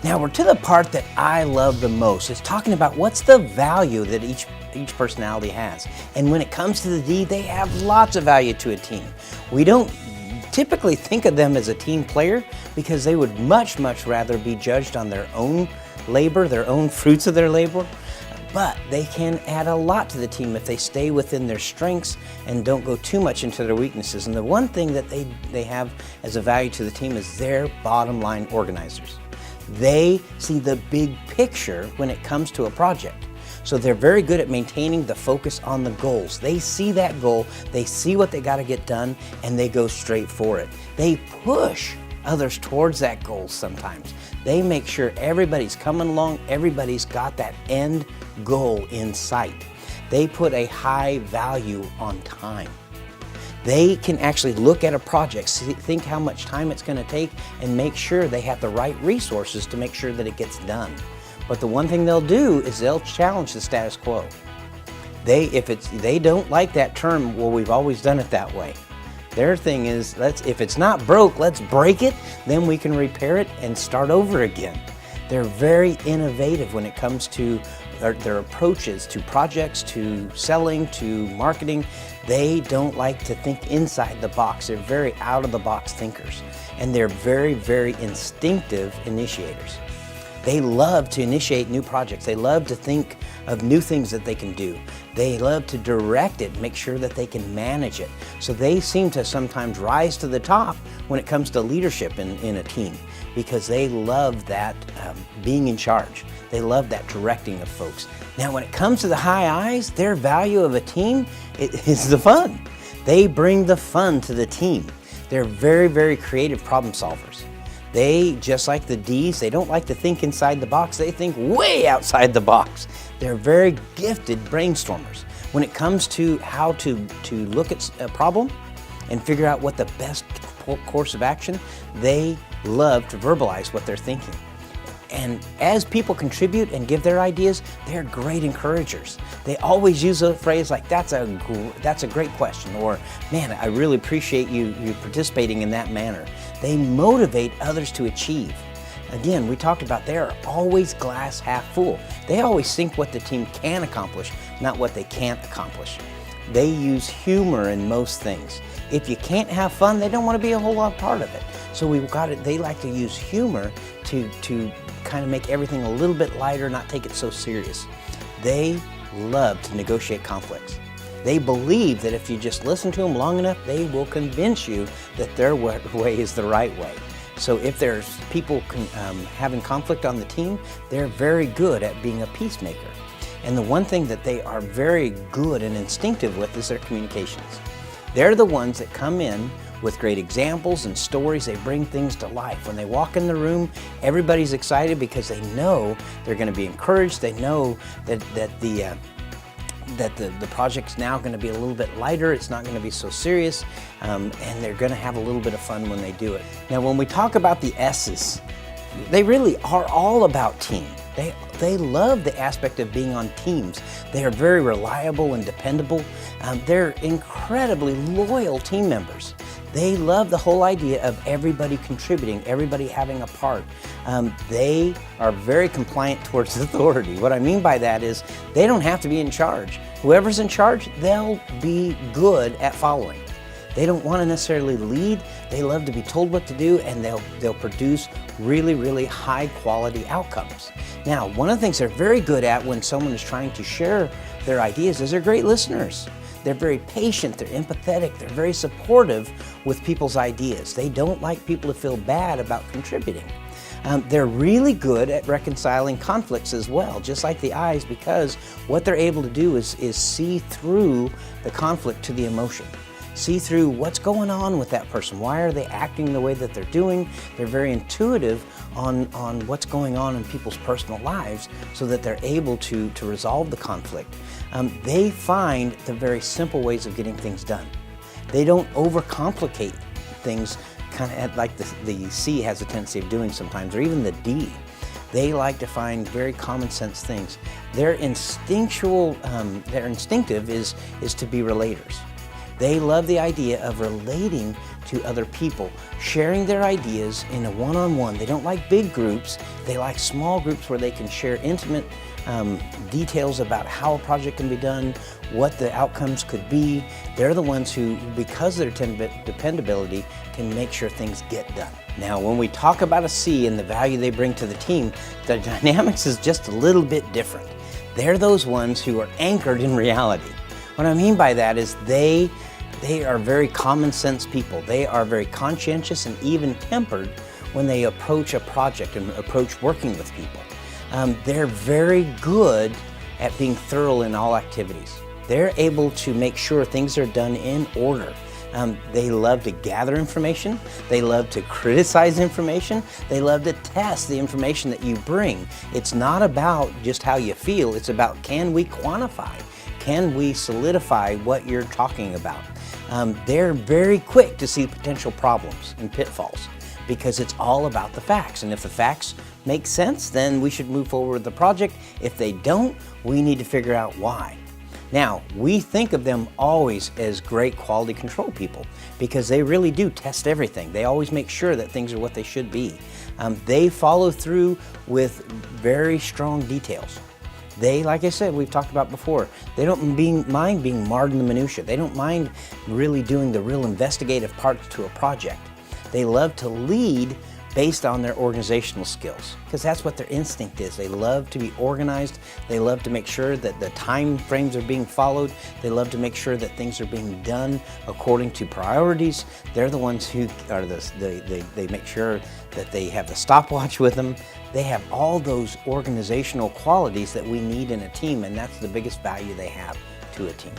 Now we're to the part that I love the most. It's talking about what's the value that each personality has. And when it comes to the D, they have lots of value to a team. We don't typically think of them as a team player because they would much rather be judged on their own labor, their own fruits of their labor. But they can add a lot to the team if they stay within their strengths and don't go too much into their weaknesses. And the one thing that they have as a value to the team is they're bottom line organizers. They see the big picture when it comes to a project. So they're very good at maintaining the focus on the goals. They see that goal, they see what they got to get done, and they go straight for it. They push others towards that goal sometimes. They make sure everybody's coming along, everybody's got that end goal in sight. They put a high value on time. They can actually look at a project, think how much time it's going to take, and make sure they have the right resources to make sure that it gets done. But the one thing they'll do is they'll challenge the status quo. They don't like that term, well, we've always done it that way. Their thing is, if it's not broke, let's break it, then we can repair it and start over again. They're very innovative when it comes to their approaches to projects, to selling, to marketing. They don't like to think inside the box. They're very out-of-the-box thinkers, and they're very instinctive initiators. They love to initiate new projects. They love to think of new things that they can do. They love to direct it, make sure that they can manage it. So they seem to sometimes rise to the top when it comes to leadership in a team, because they love that being in charge. They love that directing of folks. Now, when it comes to the high I's, their value of a team is the fun. They bring the fun to the team. They're very creative problem solvers. They, just like the D's, they don't like to think inside the box. They think way outside the box. They're very gifted brainstormers. When it comes to how to look at a problem and figure out what the best course of action, they love to verbalize what they're thinking. And as people contribute and give their ideas, they're great encouragers. They always use a phrase like, that's a great question, or, man, I really appreciate you participating in that manner. They motivate others to achieve. Again, we talked about they're always glass half full. They always think what the team can accomplish, not what they can't accomplish. They use humor in most things. If you can't have fun, they don't want to be a whole lot part of it. So they like to use humor to kind of make everything a little bit lighter, not take it so serious. They love to negotiate conflicts. They believe that if you just listen to them long enough, they will convince you that their way is the right way. So if there's people having conflict on the team, they're very good at being a peacemaker. And the one thing that they are very good and instinctive with is their communications. They're the ones that come in with great examples and stories. They bring things to life. When they walk in the room, everybody's excited because they know they're going to be encouraged. They know that the project's now going to be a little bit lighter. It's not going to be so serious, and they're going to have a little bit of fun when they do it. Now, when we talk about the S's, they really are all about team. They love the aspect of being on teams. They are very reliable and dependable. They're incredibly loyal team members. They love the whole idea of everybody contributing, everybody having a part. They are very compliant towards authority. What I mean by that is they don't have to be in charge. Whoever's in charge, they'll be good at following. They don't want to necessarily lead. They love to be told what to do, and they'll produce really high quality outcomes. Now, one of the things they're very good at when someone is trying to share their ideas is they're great listeners. They're very patient, they're empathetic, they're very supportive with people's ideas. They don't like people to feel bad about contributing. They're really good at reconciling conflicts as well, just like the I's, because what they're able to do is see through the conflict to the emotion. See through what's going on with that person. Why are they acting the way that they're doing? They're very intuitive on what's going on in people's personal lives so that they're able to resolve the conflict. They find the very simple ways of getting things done. They don't overcomplicate things, kind of like the C has a tendency of doing sometimes, or even the D. They like to find very common sense things. Their instinctive is to be relators. They love the idea of relating to other people, sharing their ideas in a one-on-one. They don't like big groups, they like small groups where they can share intimate details about how a project can be done, what the outcomes could be. They're the ones who, because of their dependability, can make sure things get done. Now, when we talk about a C and the value they bring to the team, the dynamics is just a little bit different. They're those ones who are anchored in reality. What I mean by that is they are very common sense people. They are very conscientious and even tempered when they approach a project and approach working with people. They're very good at being thorough in all activities. They're able to make sure things are done in order. They love to gather information. They love to criticize information. They love to test the information that you bring. It's not about just how you feel. It's about, can we quantify? Can we solidify what you're talking about? They're very quick to see potential problems and pitfalls because it's all about the facts. And if the facts make sense, then we should move forward with the project. If they don't, we need to figure out why. Now, we think of them always as great quality control people because they really do test everything. They always make sure that things are what they should be. They follow through with very strong details. They, like I said, we've talked about before, they don't mind being marred in the minutia. They don't mind really doing the real investigative parts to a project. They love to lead based on their organizational skills, because that's what their instinct is. They love to be organized. They love to make sure that the time frames are being followed. They love to make sure that things are being done according to priorities. They're the ones who are they make sure that they have the stopwatch with them. They have all those organizational qualities that we need in a team, and that's the biggest value they have to a team.